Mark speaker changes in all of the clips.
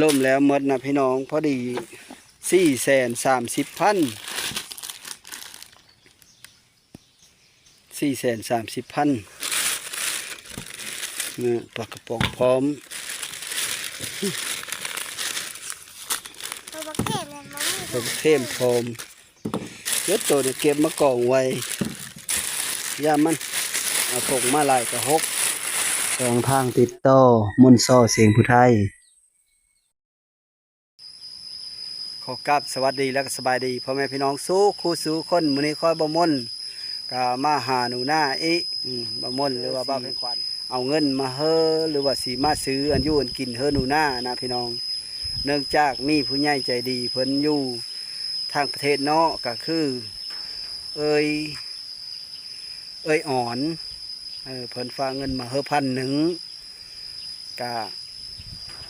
Speaker 1: ล่มแล้วหมดนะพี่น้องพอดี430,000เนี่ยปลากระป๋องพร้อม
Speaker 2: ตัวบักเทมเลยมันมี
Speaker 1: ตัวเทมพร้อมเดี๋ยวตัวเก็บมากองไว้ย่ามันเอาผงมาลายกระหกสองทางติดต่อมุนซ่อเสียงผู้ไทยขอกราบสวัสดีและก็สบายดีพ่อแม่พี่น้องสู้คู่สู้คนมื้อนี้คอยบ่มนก็มาหาหนูหน้าอีบ่มนหรือว่าบ้าเป็นควันเอาเงินมาเฮ้อหรือว่าสีมาซื้ออันอยู่อันกินเฮ้อหนูหน้านะพี่น้องเนื่องจากมีผู้ใหญ่ใจดีเพิ่นอยู่ทางประเทศนอกก็คือเอ้ยอ่อนเพิ่นฝากเงินมาเฮ้อ1,000ก็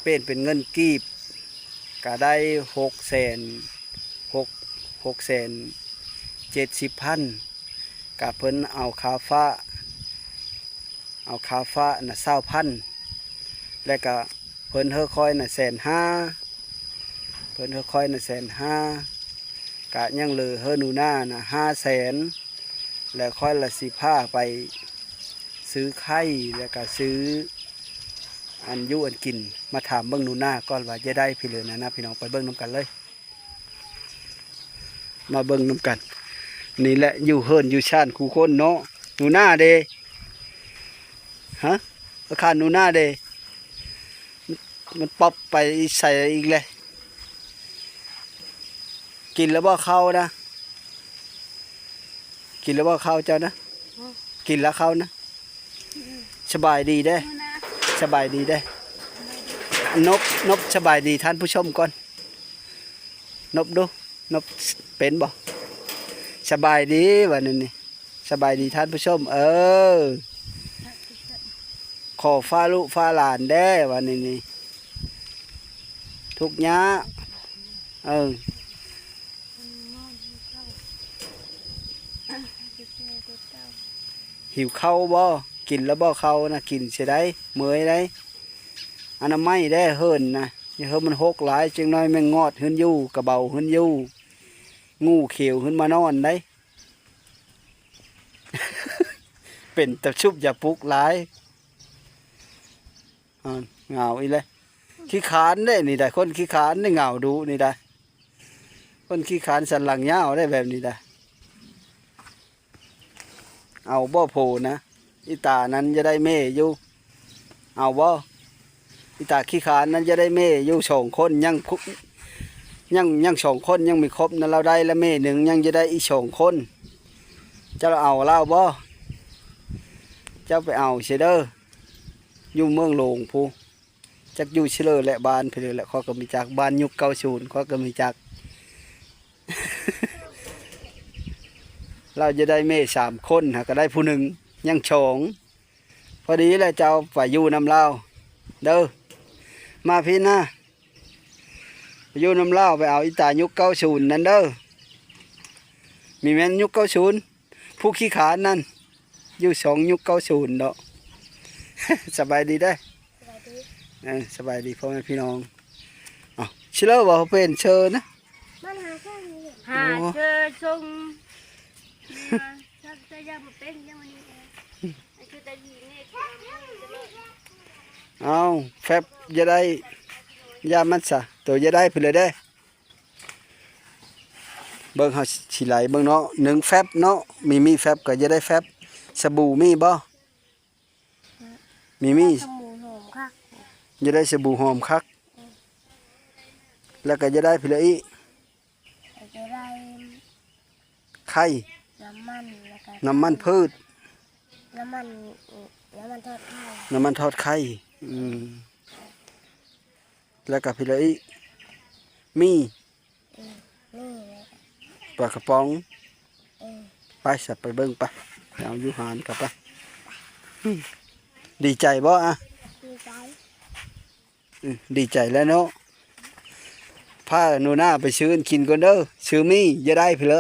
Speaker 1: เป็นเงินกีบก็ได้670,000กับเพิ่นเอาคาฟ้าน่ะ20,000แล้วก็เพิ่นเฮอคอยน่ะ150,000เพิ่นเฮอคอยน่ะ150,000กะยังเหลือเฮอหนูหน้าน่ะ500,000แล้วค่อยละสิพาไปซื้อไข่แล้วก็ซื้ออันอยู่อันกินมาถามเบิ่งหนูหน้าก่อนว่าจะได้พี่เหลือนะพี่น้องไปเบิ่งน้ำกันเลยมาเบิ่งน้ำกันนี่แหละอยู่เฮิรนอยู่ชานคู่คนเนาะหนูหน้าเด้ฮะราคาหนูหน้าเด้มันป๊อปไปใส่อีกเลยกินแล้วบ่เข้านะกินแล้วบ่เข้าเจ้านะกินแล้วเข้านะสบายดีได้สบายดีได้นบสบายดีท่านผู้ชมก่อนนบดูนบเป็นบ่สบายดีวันนี้สบายดีท่านผู้ชมขอฟ้าลูกฟ้าหลานได้วันนี้ทุกย้าหิวข้าวบ่กินแล้วบ่ข้าวนะกินเสียได้เมื่อยได้อันนั้นไม่ได้เฮิรนนะอย่าเฮิรนมันหกหลายจึงน้อยแมงงอดขึ้นอยู่กระเบาขึ้นอยู่งูเขียวขึ้นมานอนได้ เป็นตะชุบอย่าปลุกหลายเหงาอีเลยขี้ขานได้นี่ได้คนขี้ขานได้เหงาดูนี่ได้คนขี้ขานสันหลังยาวได้แบบนี้ได้เอาบ่โผนะอีตานั้นจะได้เม่อยู่เอาบ่อีตาขี้ขานนั้นจะได้เม่อยู่2 คนยัง2 คนยังไม่ครบนั้นเราได้แล้วเม่1ยังจะได้อีก2 คนจะเอาเล่าบ่เจ้าไปเอาเสด้ออยู่เมืองหลวงพูจักอยู่เชลและบ้านไปเลยแหละข้อก็มีจากบ้านยุค90ข้อก็มีจาก เราจะได้เม่3 คนก็ได้ผู้1ยัง2พอดีแล้วเจ้าไปอยู่นำเล่าเด้อมาพี่นะไปอยู่นำเล่าไปเอาอีตายุค90นั่นเด้อมีแม่นยุค90ผู้ขี้ขานั่นอยู่2 ยุค90เนาะ สบายดีได้สบายดีพ่อแม่พี่น้องเชื่อว่าเขาเป็นเชิญนะ
Speaker 2: มันหาแค่นี้
Speaker 3: หาเจอทรงจะยังเป็นยังวันนี้คือแต่ยีนี่
Speaker 1: เอาแฟบจะได้ยามันซะตัวจะได้ไปเลยได้เบิ่งเขาสิไหลเบิ่งเนาะ1 แฟบเนาะมีแฟบก็จะได้แฟบสบู่มีบ่มี
Speaker 2: สมูหอมค่ะ
Speaker 1: จะได้สบู่หอมคักแล้วก็จะได้ไปเลยอีก
Speaker 2: จะได้
Speaker 1: ไข่น้ำมันพืช
Speaker 2: น้ำมันทอดไข่
Speaker 1: แล้วก็ไปเลยอีกมีปลากระป๋องไปสับไปเบิ่งไปเอาอยู่หานกลับไปดีใจบ่ดีใจแล้วเนาะพาหนูหน้าไปซื้อกินก่อนเด้อซื้อมีจะได้เผลอ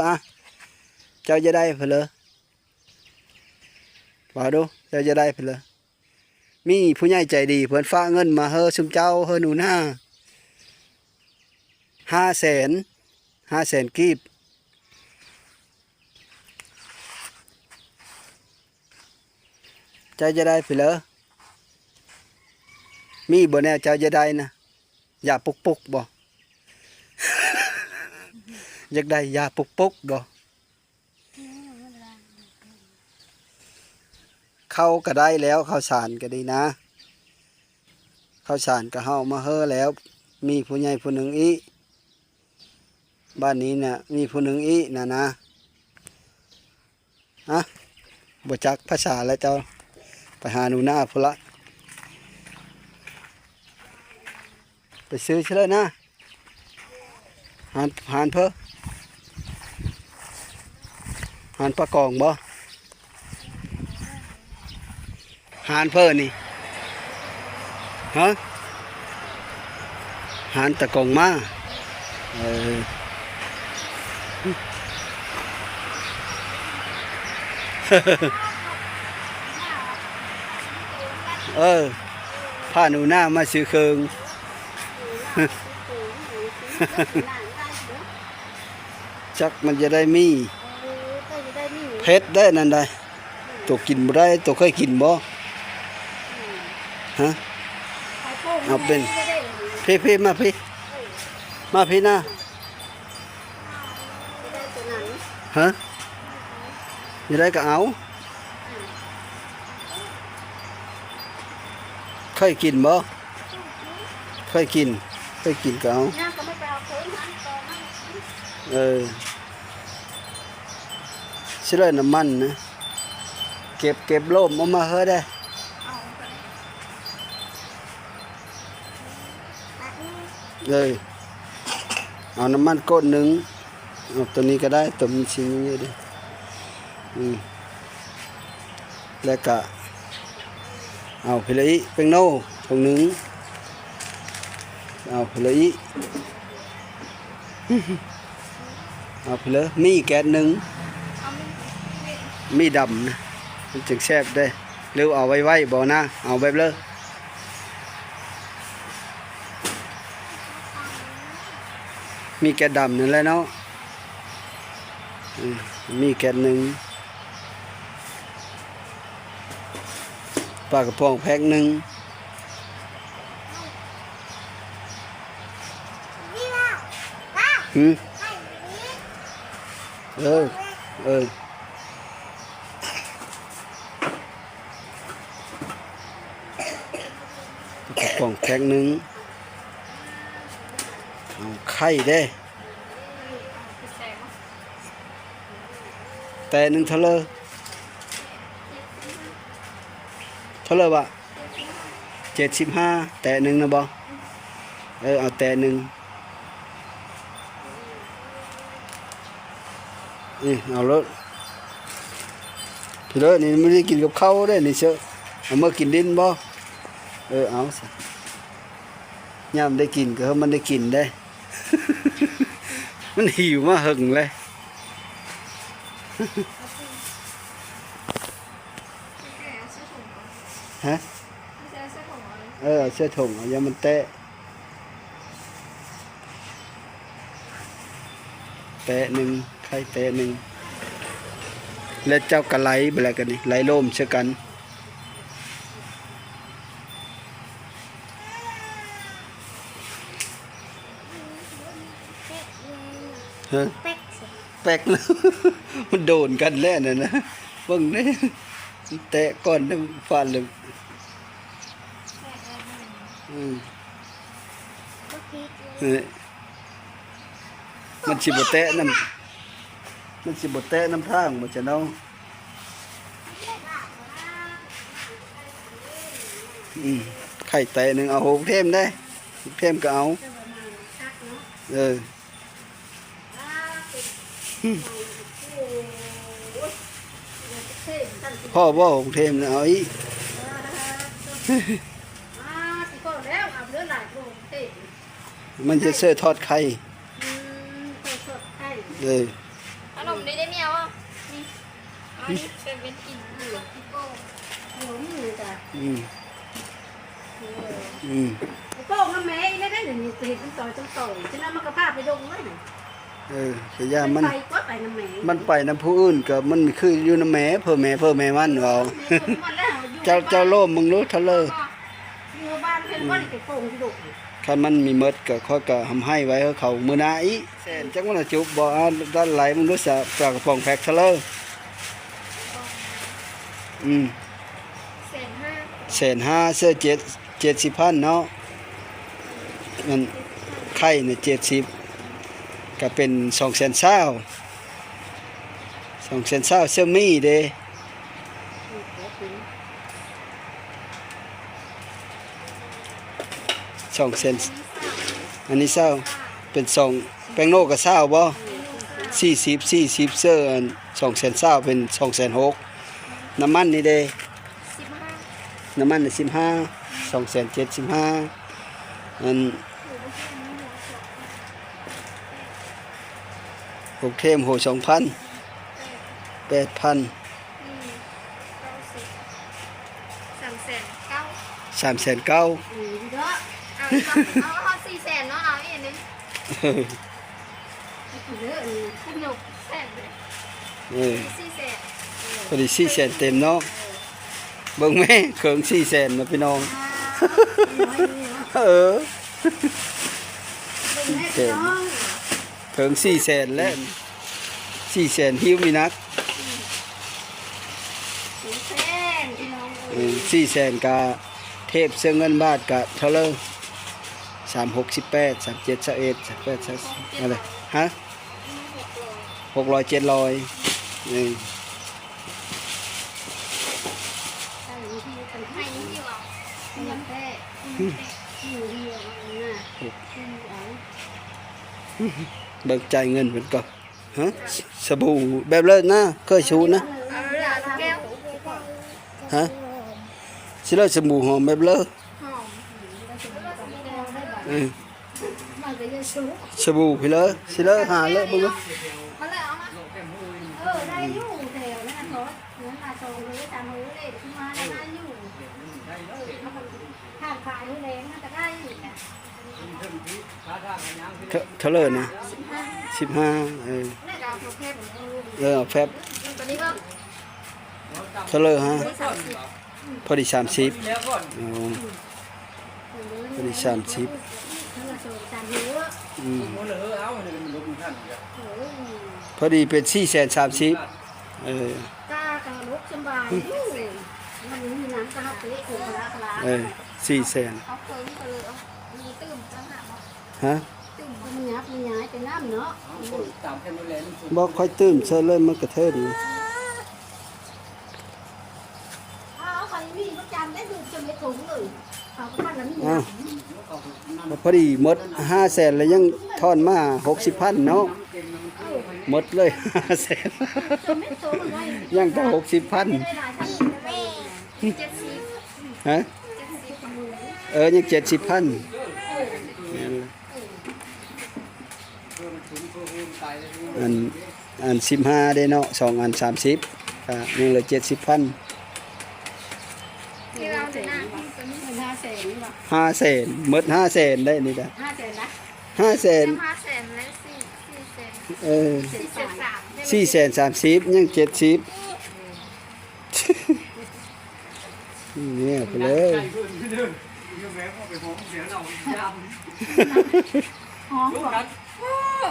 Speaker 1: เจ้าจะได้เผลอว่าดูเจ้าจะได้เผลอมีผู้ใหญ่ใจดีเพิ่นฝากเงินมาเฮอซุมเจ้าเฮอหนูหน้า 500,000กีบเจ้าจะได้ไปเลยมีบ่แน่เจ้าจะได้นะอย่าปุกบ่ อยากได้ยาปุกบ่เข้าก็ได้แล้วข้าวสารก็ดีนะข้าวสารก็เฮามาเฮ้อแล้ว มีผู้ใหญ่ผู้หนึ่งอีบ้านนี้น่ะมีผู้หนึ่งอีนะฮะบ่จักภาษาแล้วเจ้าไปหาหนูหน้าพุ่นละไปซื้อเฉลยนะหานเพ้อหานปลากองบ่หานเพ้อนี่ฮะหานตะกองมาเออ ผ้าหนูหน้ามาซื้อเคือง จักมันจะได้มีเพชรได้นั่นได้ตัวกินบ่ได้ตัวเคยกินบ่ฮะเอาเป็นพี่มาพี่นะฮะจะได้ก็เอาเคยกินบ่เคยกินก็เอาสิเลยน้ำมันนะเก็บโล่มเอามาเฮ้ได้เอาน้ำมันก้นหนึ่งเอาตัวนี้ก็ได้ตัวมันชิ้นนี้ดิแล้วก็เอาเพลอีเป็นโน่ถุงหนึ่งเอาเพลอีเอาเพลมีแก๊สหนึ่งมีดำนะมันจึงแซ่บได้หรือเอาไว้บ่นะเอาแบบเลยมีแก๊สดำนั่นแหละเนาะมีแก๊สหนึ่งปลากระพงแพ็คหนึ่งปลากระพงแพ็คหนึ่งเอาไข่ได้แต่หนึ่งเท่าเลยบะ75แต่หนึ่งนะบ่เอาแต่หนึ่งเอารถพี่เลยนี่ไม่ได้กินกับข้าวได้นี่เชื่อเอามากินดินบ่เอาสิย่ามได้กินก็มันได้กินได้ มันหิวมาหึงเลย ฮะเสื้อถุงเอาอย่ามันแตะหนึ่งไข่แตะหนึ่งแล้วเจ้ากระไหลไปแล้วกันนี่ไหลโลมเชื่อกันฮะแป๊กแล้ว มันโดนกันแล้วน่ะนะเบิ่งนี่แตะก่อนน้ำฟันเลยมันสิบ่แตะน้ำทางบ่จะเนาไข่แตะหนึ่งเอา6เทมได้6เทมก็เอาพ่อบ่6เทมนะเอาอีกมันจะเสื้อทอดไข่
Speaker 3: ขนมได้เนี่ยว่ะนี่เอานี่เป็นกินหมูหมูจ้ะโป้งทำไมได้
Speaker 4: เลยนี่เห็ดมันต่อยต้องต่อยฉะนั้นมันก็พาไปดงเลย
Speaker 1: ก็ย่ามัน
Speaker 4: ไปก็ไปน้ำแหม่
Speaker 1: มันไปน้ำผู้อื่นก็มันคืออยู่น้ำแม่เพิ่มแม่มันเอาเจ้าโลมมึงรู้ทะเลอ
Speaker 4: อยู่บ้านเพิ่นบ่ได้ไปโป่งที่ดก
Speaker 1: คันมันมีมดก็ค่อยก็ทำให้ไว้เขามื้อหน้าอีแสนจักมันจุบบ่ด้านไหลมึงรู้สึกปลากระป๋องแพ็คทะเลอ1,500,000เสื้อ70,000เนาะมันไข่เนี่ย70ก็เป็น220,000 220,000เสื้อมีเด้200,000อันนี้20เป็น2แป้งโลก็20บ่40เสื้ออัน220,000เป็น260,000น้ำมันนี่เด้น้ำมันน่ะ15 275,000อันโอเคมโห2,000 8,000 3,900,000
Speaker 3: เอาเอา400,000เนาะเอาอีกนึงคุณหนุกแสนเลย400,000
Speaker 1: พอดี400,000เต็มเนาะเบิ่งแม่เขิง400,000นะพี่น้องเขิง400,000แล้ว400,000หิวมีนัก400,000กะเทพเสื้อเงินบาทกะเท่าเลย368 37 21 38อะไรฮะ600 700นี่เบิกจ่ายเงินมันก็ฮะสบู่แบบเลิศนะเคยชูนะฮะสิเลิศสบู่หอมแบบเลิศสบู่พี่เลิศสิเลิศหาเลิศบ้างมั้ย
Speaker 4: ได้อยู่แถวนั้นรถเงินมาส่งเลยตามมือเลยขึ้นมาได้อยู่ข้างขายแรงมันจะได้อยู่
Speaker 1: เท่าเลยนะ15แฟบเท่าเลยฮะพอดี30พอดี30พอดีเป็น430
Speaker 4: กล้ากับลุกสบายอยู่มันมีน้ำกระหับเตะโคกระลา
Speaker 1: 400,000
Speaker 3: เอาเพิ่มไปเลยเอามีตื้มจังหะ
Speaker 1: ฮะ
Speaker 4: มันยับมันย้ายไปน้ำเนาะ
Speaker 1: บ่ค่อยตื้มเชิญเลยมันกระเทิดนี่
Speaker 4: เอาไปมีประจำได้ดูจะไม่ถุงเลยเอาไปมันละมี
Speaker 1: พอดีหมด500,000แล้วยังทอนมา60,000เนาะหมดเลย500,000ยังแต่60,000ฮะยัง70,000อัน15ได้เนาะ2อัน30ก็ยังเหลือ70,000
Speaker 3: ที่เราจะนั่งตัวนี้
Speaker 1: 500,000หมด500,000ได้นี่จ้ะ500,000
Speaker 3: 500,000และ430
Speaker 1: ยัง70เนี่ยไปเลย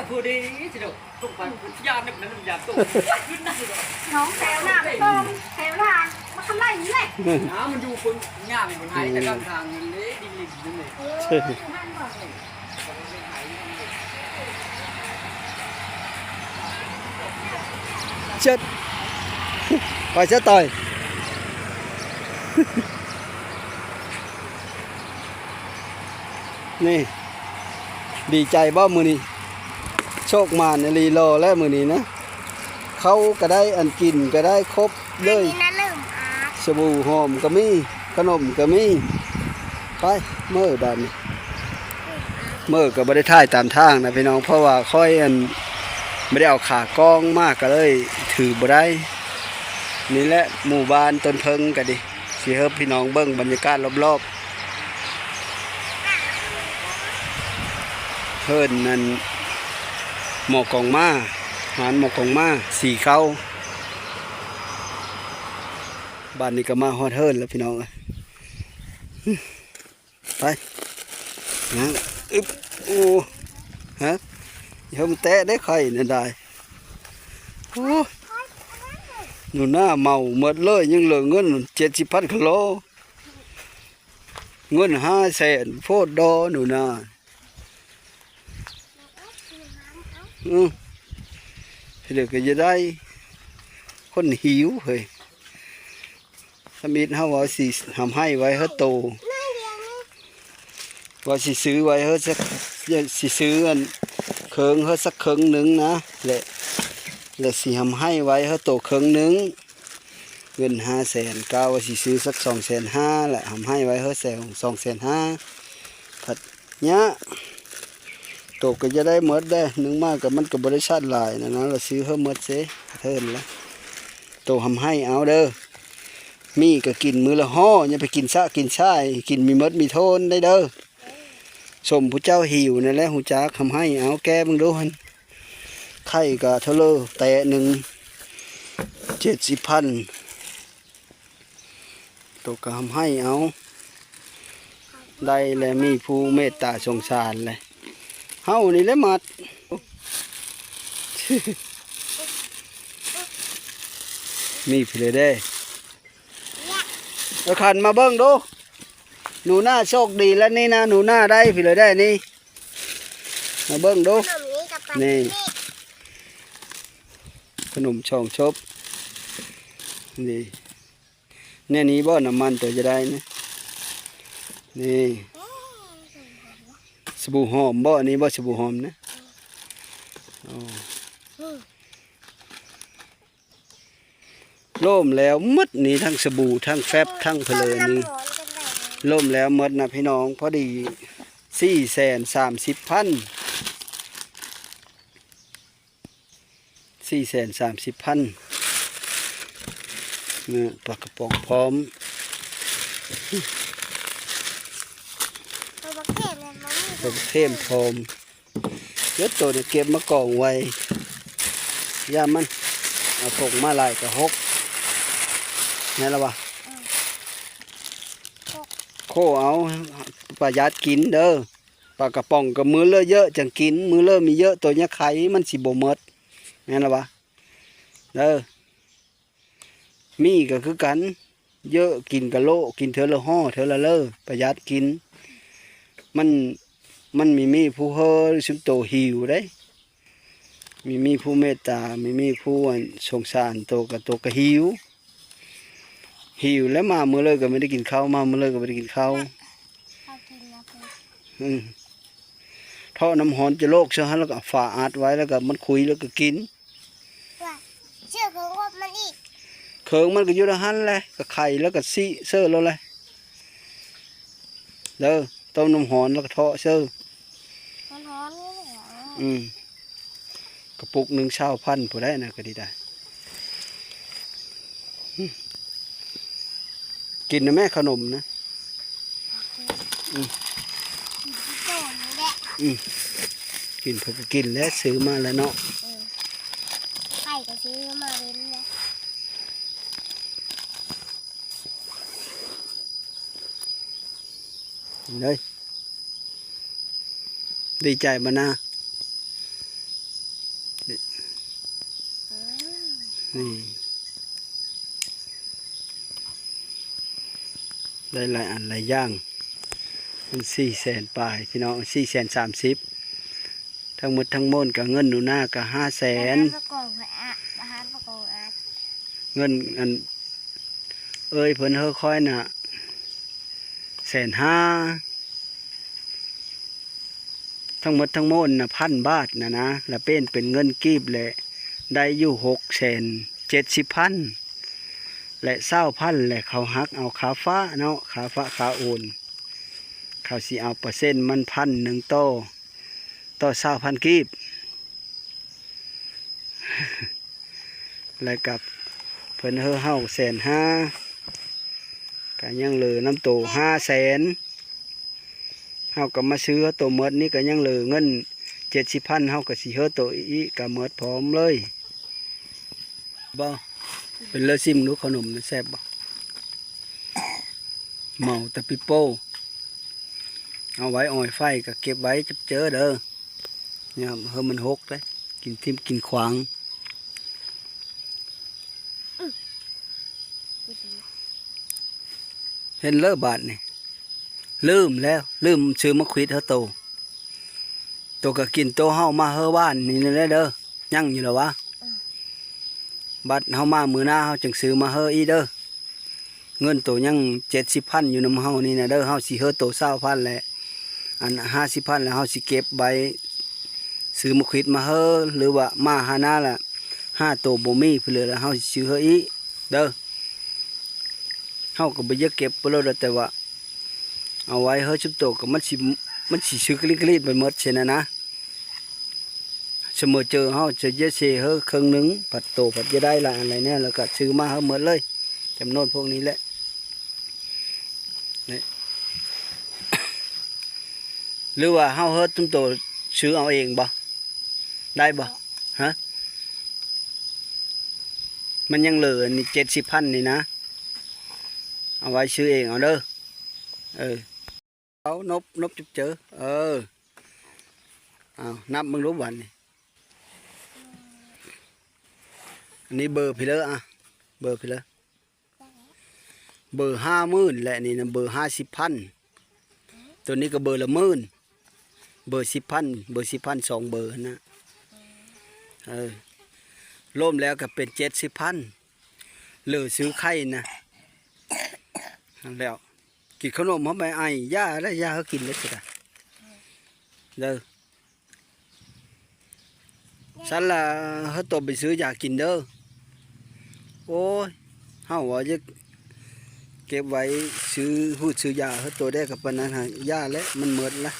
Speaker 5: ผู้ดีสิเดี๋ยวต้องไปยามนึกนั้นยามตู้ขึ้นนั่นเลย
Speaker 4: น้องแถวหน้าไปต้มแถวหน้ามาทำไรนี่แหละ
Speaker 5: มันอยู่คนยามคนไทยแต่กลางทางมันเละดิลินั่นเลย
Speaker 1: เช็ดไปเช็ดต่อยนี่ดีใจบ่มือนี้โชคมาในรีโลแล้วมือนี้นะเขาก็ได้อันกินก็ได้ครบเลยสบู่หอมก็มีขนมก็มีไปเมื่อบ้านนี้เมื่อก็ไม่ได้ถ่ายตามทางนะพี่น้องเพราะว่าค่อยอันไม่ได้เอาขากล้องมากก็เลยถือบ่ได้นี่แหละหมู่บ้านต้นเพิงก็ดิสิเฮาพี่น้องเบิ่งบรรยากาศรอบๆ เฮิรนนั่นหมอกองมาหานหมอกองมาสีเขาบ้านนี้ก็มาฮอดเฮิรนแล้วพี่น้องไปนะอึ๊บโอ้ฮะอย่ามันแตะได้ไข่นั่นได้โอ้หนูหน้าเมาหมดเลยยังเหลือเงิน70,000กิโลเงิน500,000โพดดอหนูหน้าเดี๋ยวก็จะได้คนหิวเฮ้ยสมิธเฮาว่าสิทำให้ไว้เฮาโตว่าสิซื้อไว้เฮาสักสิซื้ออันเคิงเฮาสักเคิงหนึงนะและสิทำให้ไว้เฮาโตเคิงหนึงเงิน500,000ก้าวว่าสิซื้อสัก250,000แหละทำให้ไว้เฮาแสน250,000ผัดเนี้ยโตก็จะได้หมดได้นึงมากกับมันกับบริษัทหลายนะเราซื้อเพิ่มหมดเสียเทินละโตทำให้เอาเด้อมีก็กินมือละห่ออย่าไปกินซะกินชายกินมีมดมีโทนได้เด้อสมผู้เจ้าหิวนั่นแหละหูจักทำให้เอาแก้มึงดูหันไข่กับเทเลอร์แต่170,000โตก็ทำให้เอาได้และมีผู้เมตตาสงสารเลยเฮานี่แหละมัดมีพี่เลยเด้เอาขันมาเบิ้งดูหนูหน้าโชคดีแล้วนี่นะหนูหน้าได้พี่เลยได้นี่มาเบิ้งดูนี่ขนมช่องชบนี่เนี่ยนี้บ่น้ำมันตัวจะได้นะนี่สบู่หอมบ่อันนี้บ่สบู่หอมนะล่มแล้วมดนี่ทั้งสบู่ทั้งแฟบทั้งเพลนี่ล่มแล้วมดนะพี่น้องพอดี430,000เนี่ยปลากระป๋องพร้อมผมเข้มพรมเยอะตัวเก็บมากองไว้ย่ามันเอาผงมาลายกับฮกนี่ละวะโคเอาประหยัดกินเด้อปลากระป๋องกับมือเลอะเยอะจังกินมือเลอะมีเยอะตัวเนี้ยไข่มันสิบ่หมดนี่ละวะเด้อมีก็คือกันเยอะกินกะโลกินเทอละห่อเทอละเลอประหยัดกินมันมีผู้เฮอสุนโตหิวได้มีผู้เมตตามีผู้สงสารโตกับหิวแล้วมาเมื่อเลยก็ไม่ได้กินข้าวมาเมื่อเลยก็ไม่ได้กินข้าวท่อน้ำหอนจะโลกเชื่อฮะแล้วก็ฝาอัดไว้แล้วก็มันคุยแล้วก็กิน
Speaker 2: เชื่อเคิงว่ามันอีก
Speaker 1: เคิงมันก็อยู่ในหันแหละก็ไข่แล้วก็ซีเสื้อแล้วเลยเด้อต้มน้ำหอนแล้วก็ท่อเสื้อ
Speaker 2: มันร้อนนี่เหรอก
Speaker 1: ระปุก1,000ผู้ได้นะก็ดีได้กินนะแม่ขนมนะกินเพื่อกินแล้วซื้อมาแล้วเนาะ
Speaker 2: ไข่ก็ซื้อมาเล่น
Speaker 1: เลยดีใจมานะนี่ได้หลายอันหลายอย่างมัน400,000ปลายพี่น้อง430,000ทั้งหมดทั้งมวลกับเงินหนูหน้ากับ500,000เงินอันเอ้ยเพิ่นเฮอค่อยน่ะ150,000ทั้งหมดทั้งมวลน่ะ1,000 บาทนะแล้วเป็นเงินกีบแหละได้อยู่670,000และ20,000และเขาหักเอาขาฟ้าเนาะขาฟ้าขาโอนเขาสิเอาเปอร์เซ็นต์มัน1,000ต่อ20,000กีบแล้วกับเพิ่นเฮา150,000ก็ยังเหลือน้ำโต500,000เฮาก็มาซื้อตัวหมดนี่ก็ยังเหลือเงิน 70,000เฮาก็สิเฮ็ดโตอีกก็หมดพร้อมเลยบ่เป็นเลอซิมดูขนมน่ะแซ่บบ่เมาแต่ปิโป้เอาไว้อ่อยไฟก็เก็บไว้จับเจอเด้อเนี่ยเฮามันหกเด้กินทิ่มกินขวางเห็นเลอบาดนี่ลืมแล้วลืมซื้อมะขวิดเฮาโตก็กินโตเฮามาเฮอบ้านนี่แหละเด้อยังอยู่แล้ววะบัดเฮามามื้อหน้าเฮาจึงซื้อมาเฮออีเด้อเงินโตยัง70,000อยู่นำเฮานี่นะเด้อเฮาสิเฮอโต20,000แหละอัน50,000แล้วเฮาสิเก็บใบซื้อมะขวิดมาเฮอหรือว่ามาหาหน้าละ5โตบ่มีเพิ่นเลยแล้วเฮาสิซื้อเฮออีเด้อเฮาก็บ่อยากเก็บไปเลยแต่ว่าเอาไว้เฮอชุบโตก็มันสิซื้อกลิกๆไปหมดเช่นนั้นนะเสมอเจอเฮาจะเยอะเสียเฮอครึ่งหนึงผัดโตผัดจะได้ละอะไรเนี่ยแล้วก็ซื้อมาเฮาหมดเลยจำนวนพวกนี้แหละนี่ หรือว่าเฮาเฮอตุ้มโตซื้อเอาเองบ่ได้บ่ฮะมันยังเหลือนี่70,000นี่นะเอาไว้ซื้อเองเอาเด้อเอานบจุบเจอเอานับมึงรู้วันนี่อันนี้เบอร์พี่เลออ่ะเบอร์พี่เลอเบอร์50,000แหละนี่นะเบอร์50,000ตัวนี้ก็เบอร์ละ10,000เบอร์10,000เบอร์10,000 2เบอร์นะร่วมแล้วก็เป็น70,000เหลือซื้อไข่นะแล้วกินขนมเขาไปไอ้ย่าแล้วย่าเขากินเลยสิจ้ะเด้อฉันละเขาตบไปซื้อยากินเด้อโอ้ยเฮาว่าจะเก็บไว้ซื้อหูดซื้อยาเขาตัวได้กับปานนั้นหายาแล้วมันหมดละ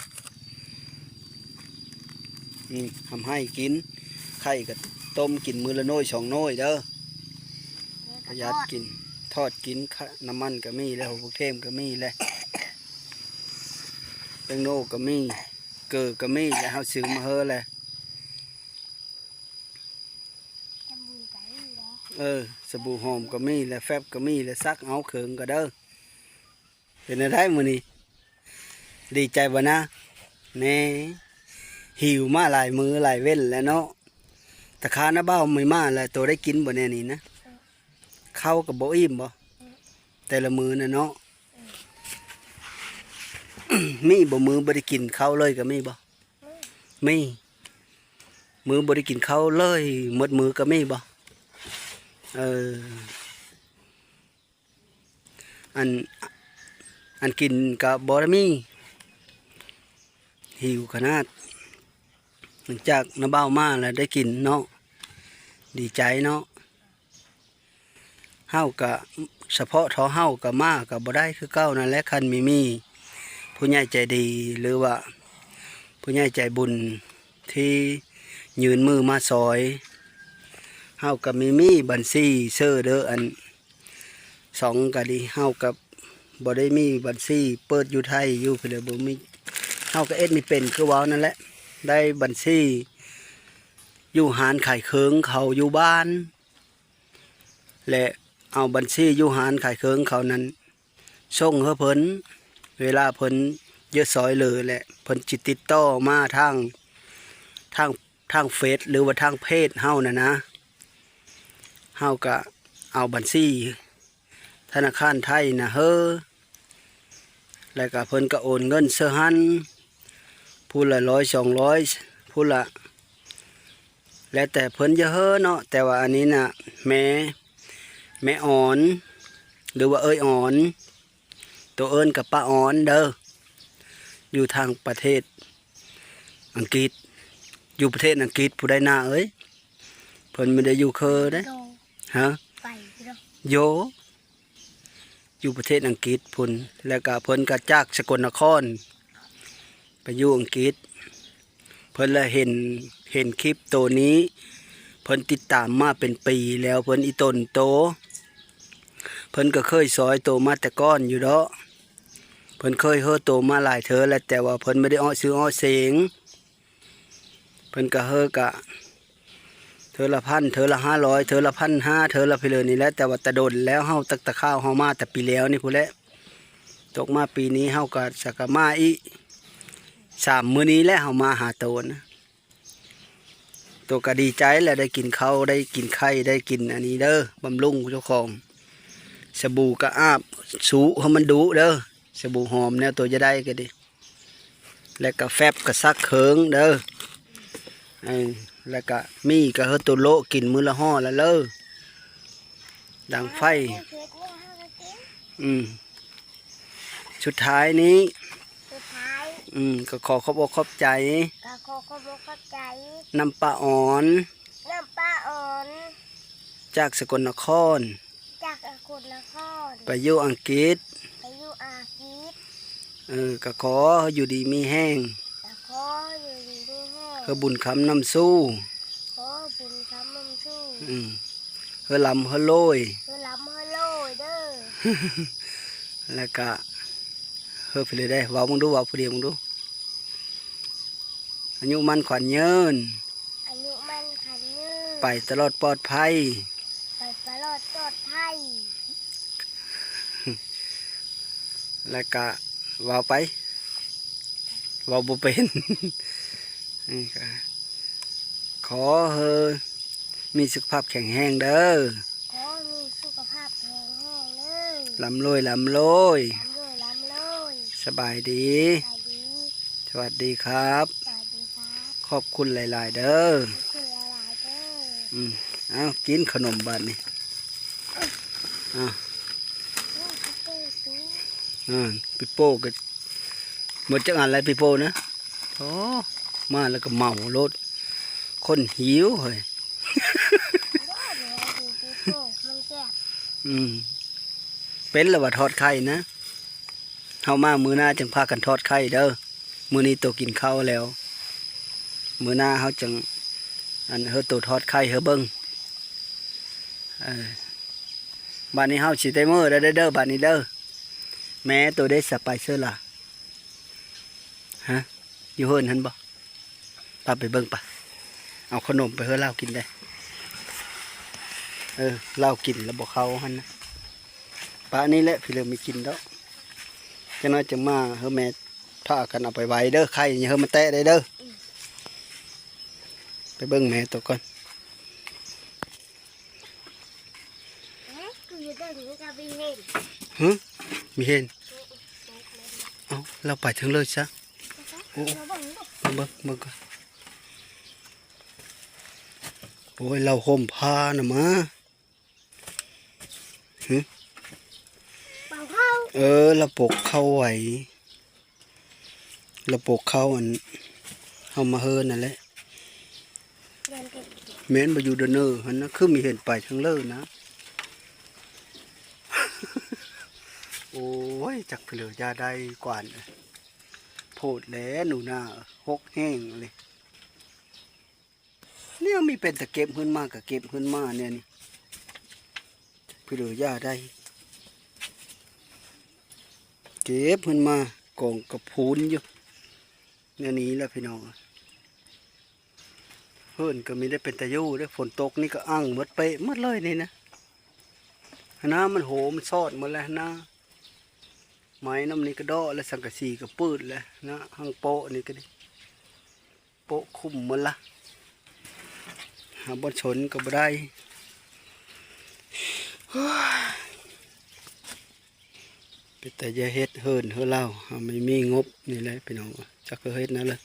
Speaker 1: ทำให้กินไข่กับต้มกินมื้อละน้อย2น้อยเด้อประหยัดกินทอดกินน้ำมันก็มีแล้วพวกเทมก็มีแล้วแตงโมก็มีเกิดก็มีแล้วเฮาซื้อมาเฮอแหละสบู่หอมก็มีแล้วแฟบก็มีแล้วซักเอาเขิงก็เด้อเป็นอะไรมื้อนี้ดีใจบ่นะแน่หิวมาหลายมื้อหลายเว้นแล้วเนาะตะคาหน้าเบ้าไม่มาแล้วตัวได้กินบ่แน่นี่นะเข้ากับบ่อิ่มบ่แต่ละมื้อน่ะเนาะ มีบ่มือบ่ได้กินข้าวเลยก็มีบ่มีมือบ่ได้กินข้าวเลยหมดมือก็มีบ่อันกินก็บ่ได้มีหิวขนาดหลังจากน้าเบ้ามาแล้วได้กินเนาะดีใจเนาะเฮาก็เฉพาะท้อเฮาก็มาก็บ่ได้คือเก่านั่นแหละคันมีผู้ใหญ่ใจดีหรือว่าผู้ใหญ่ใจบุญที่ยืนมือมาซอยเฮากับมีบัญชีเซอร์เด้ออัน2ก็ดีเฮากับบ่ได้มีบัญชีเปิดอยู่ไทยอยู่เพิ่นเลยบ่มีเฮาก็เอ็ดไม่เป็นคือเว้านั่นแหละได้บัญชีอยู่หารขายเครื่องเขาอยู่บ้านและเอาบัญชีอยู่หารขายเครื่องเขานั้นส่งให้เพิ่นเวลาเพิ่นเยอะซอยเลยแหละเพิ่นจิตติดต่อมาทางเฟซหรือว่าทางเพจเฮานะเฮาก็เอาบัญชีธนาคารไทยนะเฮ้อแล้วก็เพิ่นก็โอนเงินเสื้อหันผู้ละ100 200ผู้ละแล้วแต่เพิ่นจะเฮ้อเนาะแต่ว่าอันนี้น่ะแม่อ่อนหรือว่าเอ้ยอ่อนตัวเอิ้นกับป้าอ่อนเด้ออยู่ทางประเทศอังกฤษอยู่ประเทศอังกฤษผู้ใดหน้าเอ้ยเพิ่นไม่ได้อยู่เคอเด้ฮะโยอยู่ประเทศอังกฤษพุ่นแล้วก็เพิ่นก็จากสกลนครไปอยู่อังกฤษเพิ่นละเห็นคลิปตัวนี้เพิ่นติดตามมาเป็นปีแล้วเพิ่นอีต้นโตเพิ่นก็เคยซอยโตมาแต่ก้อนอยู่เด้อเพิ่นเคยเฮอโตมาหลายเธอแล้วแต่ว่าเพิ่นไม่ได้อ้อซื้ออ้อเสง เพิ่นก็เฮอกะเธอละ1,000เธอละ500เธอละ1,500เธอละไปเลยนี่แหละแต่ว่าตะดนแล้วเฮาตักตะข้าวเฮามาแต่ปีแล้วนี่พุ่นแหละตกมาปีนี้เฮาก็สักกะมาอี3มื้อนี้แล้วเฮามาหาโตนะโตก็ดีใจแหละได้กินข้าวได้กินไข่ได้กินอันนี้เด้อบำรุงเจ้าของสบู่ก็อาบสูให้มันดุเด้อสบู่หอมแนวตัวจะได้ก็ดีแล้วก็แฟบก็ซักเขิงเด้อแล้วก็มีก็เฮาตัวโลกินมื้อละห่อละเด้อดังไฟ
Speaker 2: เฮ็ดเนี่ยเฮาก็กิน
Speaker 1: สุดท้ายนี้
Speaker 2: สุดท้าย
Speaker 1: ก็ขอขอบอกขอบใจ
Speaker 2: ก็ขอขอบคุณขอบใจ
Speaker 1: น้ำปลาอ่อน
Speaker 2: น้ำปลาอ่อน
Speaker 1: จากสกลนคร
Speaker 2: จากสกลนคร
Speaker 1: ไปอยู่อังกฤษ
Speaker 2: ไปอยู่อาคีต
Speaker 1: ก็ขออยู่ดีมีแห้ง
Speaker 2: แต่ขออยู่ดีด้วยแห้ง
Speaker 1: เฮอบุญคำน้ำสู้
Speaker 2: ขอบุญคำมั่งสู้
Speaker 1: เฮอลำเฮอโลย
Speaker 2: เพื่อล้ำเพื่อโลยเด้อ
Speaker 1: แล้วก็เฮอไปเลยได้เว้ามึงดูเว้าผู้เดียวมึงดูอายุมันขวัญเยิน
Speaker 2: อายุมันขันยืน
Speaker 1: ไปตลอดปลอดภัย
Speaker 2: ไปตลอดปลอดภัย
Speaker 1: แล้วก็เว้าไปเว้าบ่เป็น นี่ก็ขอเฮอมีสุขภาพแข็งแรงเด้อ
Speaker 2: ขอมีสุขภาพแข็งแรงเลย
Speaker 1: ลำรวยลำรวย
Speaker 2: ล้ำเลย
Speaker 1: สบายดี
Speaker 2: สวัสดี
Speaker 1: สวัสดีครับ
Speaker 2: สวัสดีครับ
Speaker 1: ขอบคุณหลาย ๆ เด้อ
Speaker 2: ขอบคุณหลายๆเด้อ
Speaker 1: เอากินขนมบาดนี่อ้าว
Speaker 2: นี่คือเต้ตู้
Speaker 1: ปิโป้ก็หมดจักอันอะไรปิโป้นะโอ้มาแล้วก็เมารถคนหิวเฮ้ย
Speaker 2: ว่าเดี๋ยวดูปีโป้มันแก่
Speaker 1: เป็นแล้วว่าทอดไข่นะเฮามามื้อหน้าจึงพากันทอดไข่เด้อมื้อนี้ตัวกินข้าวแล้วมื้อหน้าเฮาจึงอันเฮาตัวทอดไข่เฮาเบิ่งบัดนี้เฮาสิได้มื้อเด้อบัดนี้เด้อแม่ตัวได้สไปเซอร์ล่ะฮะอยู่เฮิรนหั่นบ่ปาไปเบิ่งปะเอาขนมไปเฮาเล่ากินได้เล่ากินแล้วบ่เข้าหั่นนะปะนี่แหละพี่เริ่มไม่กินแล้วจังน้อยจังมาเฮาแม่ถ้ากันเอาไปไว้เด้อไข่อย่าเฮามาแตะได้เด้อไปเบิ่งแม่ตัวก่อน
Speaker 2: กูอยู่ตรงนี้กับพี่เห็น
Speaker 1: มีเห็นเอาเราไปถึงเลยซะโอ้
Speaker 2: เราบังดู
Speaker 1: เบิ่งก่อนโอ้ยเราห่มผ้านะมา
Speaker 2: เป่าเข้า
Speaker 1: เราปกเข้าไว้เราปกเข้าอันเอามาเฮิรนนั่นแหละ
Speaker 2: เดินเก็บ
Speaker 1: แม่นบ่อยู่เดอนเนอร์หั่นนะคือมีเห็นไปทั้งเลยนะ โอ้ยจักเพลือยาได้กว่าน่ะโพดแหล้วหนูหน้าหกแห้งเลยเนี่ยมีเป็นตะเก็บขึ้นมากับเก็บขึ้นมาเนี่ยนี่เพลือยาได้เก็บขึ้นมากองกับพูนอยู่เนี่ยนี้แหล้วพี่น้องเพิ่นก็มีได้เป็นตะยู่ได้ฝนตกนี่ก็อั่งหมดเป๊ะหมดเลยนี่นะน้ำมันโหมันซอดหมดแล้วนะไม้น้ำนี่ก็ดอแล้วสังกะสีก็ปืดแล้วนะห้างโปะนี่ก็ดิโปะคุ้มหมดละหาบนชนก็บ่ได้เป็นแต่จะเฮ็ดเฮิรนเฮาเล่าไม่มีงบนี่แหละพี่น้องจักก็เฮ็ดนั่นเลย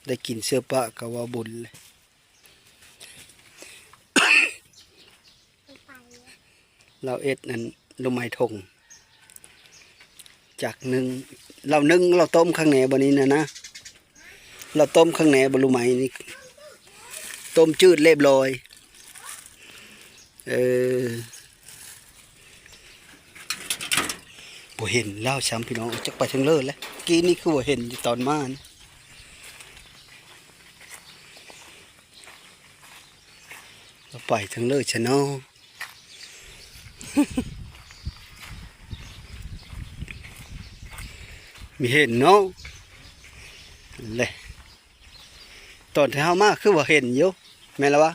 Speaker 1: ได้กินเสื้อปะก็ว่าบุญเลย
Speaker 2: ไป
Speaker 1: เราเอ็ดนั่นลมไม้ทงจากหนึ่งเรานึ่งเราต้มข้างแหนบนนี้นะเราต้มข้างแหนบนลูกไม้นี่ต้มจืดเรียบร้อยบ่เห็นเล่าช้ำพี่น้องจักไปทั้งเลิศแล้วกี้นี่คือบ่เห็นอยู่ตอนมานะเราไปทั้งเลิศชะเนาะ มีเห็นเนาะเลย ตอนที่เฮามาคือว่าเห็นอยู่แม่นแล้ววะ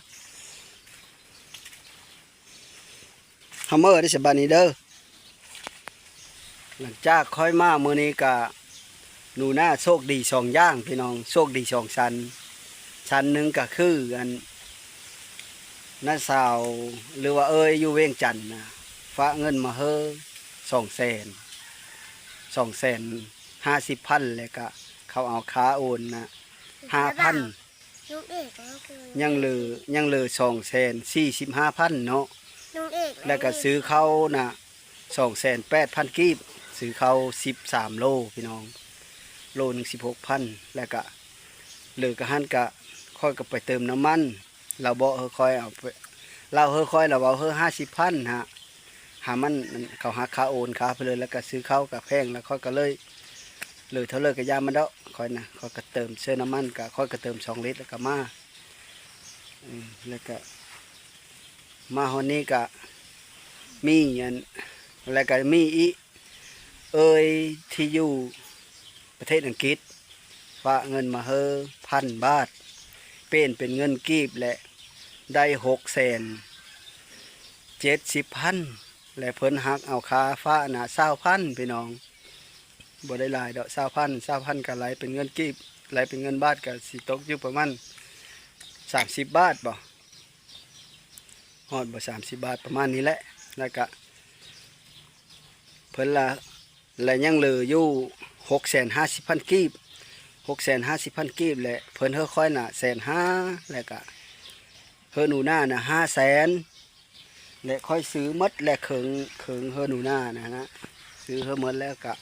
Speaker 1: เฮาเมื่อได้สบายนี้เด้อหลังจากค่อยมามื้อนี้ก็หนูหน้าโชคดีสองอย่างพี่น้องโชคดีสองชั้นชั้นหนึงก็คืออันน้าสาวหรือว่าเอ้ยอยู่เวียงจันทน์นะฝากเงินมาเฮ้อ250,000แล้วก็เขาเอาค้าโอนนะ5,000
Speaker 2: ลุงเอกก็คือ
Speaker 1: ยังเหลือ245,000เนาะ
Speaker 2: ลุงเอก
Speaker 1: แล้วก็ซื้อเขาน่ะ2,800,000กีบซื้อเขา13โลพี่น้องโลหนึง16,000แล้วก็เหลือกระหันกะค่อยก็ไปเติมน้ำมันเราบ่ค่อยเอาไปเราค่อยเราเอา50,000ฮะหามันเขาหักค่าโอนค่าไปเลยแล้วก็ซื้อเขากับแพงแล้วค่อยก็เลยเหลือเท่าเลยก็ยามันเด้อค่อยนะค่อยก็เติมเสื้อน้ำมันก็ค่อยก็เติม2ลิตรแล้วก็มาแล้วก็มาฮอนนี้ก็มีอันแล้วก็มีอีเอ้ยที่อยู่ประเทศอังกฤษฝากเงินมาเฮอ1,000 บาทเป็นเงินกีบและได้670,000และเพิ่นหักเอาค่าฟ้าน่ะ20,000พี่น้องบ่ได้หลายดอก20,000ก็ไหลเป็นเงินกีบไหลเป็นเงินบาทก็สิตกอยู่ประมาณ30 บาทบ่ฮอดบ่30 บาทประมาณนี้แหละแล้วก็เพิ่นละและยังเหลืออยู่650,000กีบ650,000กีบและเพิ่นเฮอค่อยน่ะ150,000แล้วก็เฮอหนูหน้าน่ะ500,000และค่อยซื้อหมดและเขิงเฮอหนูหน้านะซื้อเฮอหมดแล้วก็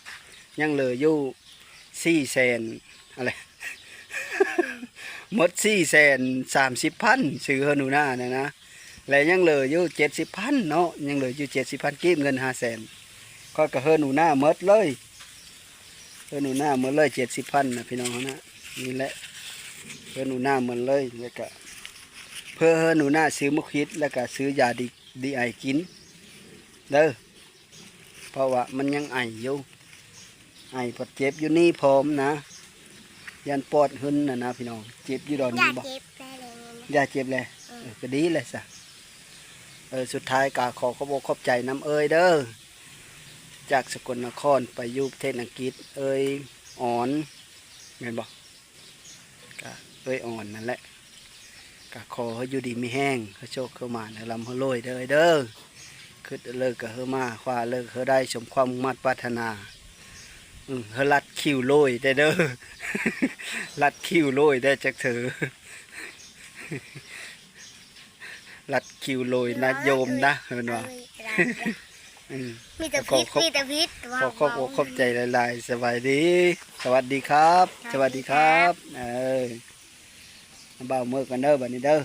Speaker 1: ยังเหลืออยู่400,000อะไร หมด430,000ซื้อเฮอหนูหน้านะและยังเหลืออยู่70,000เนาะยังเหลืออยู่70,000กีบเงิน500,000ค่อยก็เฮอหนูหน้าหมดเลยเฮอหนูหน้าหมดเลย70,000นะพี่น้องนะนี่แหละเฮอหนูหน้าหมดเลยแล้วก็เพื่อเฮอหนูหน้าซื้อมุกฮิตแล้วก็ซื้อยาดีไอกินเด้อเพราะว่ามันยังไออยู่ไอปวดเจ็บอยู่นี่พร้อมนะยันปอดหึนนะพี่น้องเจ็บอยู่ดอน
Speaker 2: อย่า
Speaker 1: นี้บ่
Speaker 2: เจ็บได้เลยนะ
Speaker 1: อย่าเจ็บเลยก็ดีเลยซะสุดท้ายก็ขอขอบใจน้ำเอ้ยเด้อจากสกลนครไปอยู่ประเทศอังกฤษเอ้ยอ่อนเห็นบ่ก็เอ้ยอ่อนนั่นแหละก็ขอให้อยู่ดีมีแห้งเขาโชคเข้ามาในลำเขาโรยเด้อเด้อคือเลิกกับเฮามาคว้าเลิกเฮาได้สมความมุ่งมั่นปรารถนาเฮาลัดคิวโรยได้เด้อ ลัดคิวโรยได้จักเถอ ลัดคิวโรยนะโยมนะเห็นว่า
Speaker 2: มีแต่พิษมีแต่พิษ
Speaker 1: ขอบใจหลายๆสวัสดีสวัสดีครับ สวัสดีครับบ่าวมือกันเด้อบัดนี้เด้อ